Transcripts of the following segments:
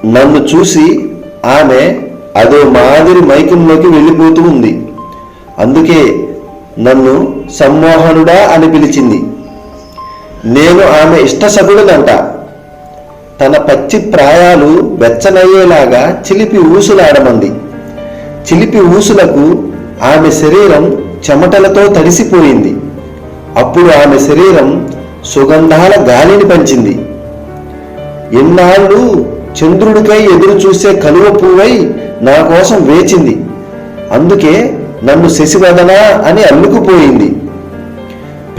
నన్ను చూసి ఆమె అదో మాదిరి మైకంలోకి వెళ్ళిపోతూ ఉంది. అందుకే నన్ను సమ్మోహనుడా అని పిలిచింది. నేను ఆమె ఇష్టసభుడనంట. తన పచ్చి ప్రాయాలు వెచ్చనయ్యేలాగా చిలిపి ఊసులాడమంది. చిలిపి ఊసులకు ఆమె శరీరం చెమటలతో తడిసిపోయింది. అప్పుడు ఆమె శరీరం సుగంధాల గాలిని పంచింది. ఎన్నాళ్ళు చంద్రుడికై ఎదురు చూసే కలువ పువ్వై నా కోసం వేచింది. అందుకే నన్ను శశివదన అని అల్లుకుపోయింది.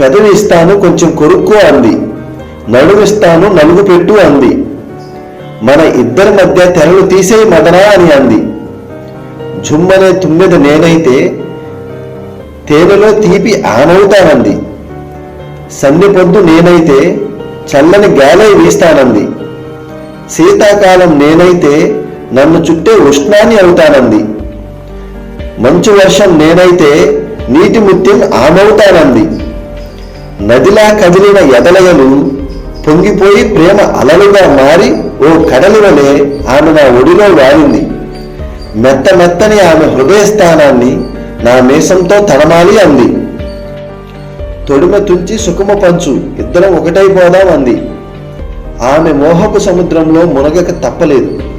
పెదవి ఇస్తాను కొంచెం కొరుక్కో అంది. నడుమిస్తాను నలుగు పెట్టు అంది. మన ఇద్దరి మధ్య తెరలు తీసేయి మదనా అని అంది. జుమ్మనే తుమ్మెద నేనైతే తేనెలో తీపి ఆనవుతానంది. సన్నెపొద్దు నేనైతే చల్లని గాలై వీస్తానంది. శీతాకాలం నేనైతే నన్ను చుట్టే ఉష్ణాన్ని అవుతానంది. మంచు వర్షం నేనైతే నీటి ముత్యం ఆమవుతానంది. నదిలా కదిలిన ఎదలయలు పొంగిపోయి ప్రేమ అలలుగా మారి ఓ కడలి వలె ఆమె నా ఒడిలో వాలింది. మెత్త మెత్తని ఆమె హృదయస్థానాన్ని నా మీసంతో తడమాలి అంది. తొడిమ తుంచి సుఖమ పంచు, ఇద్దరం ఒకటైపోదాం అంది. ఆమె మోహపు సముద్రంలో మునగక తప్పలేదు.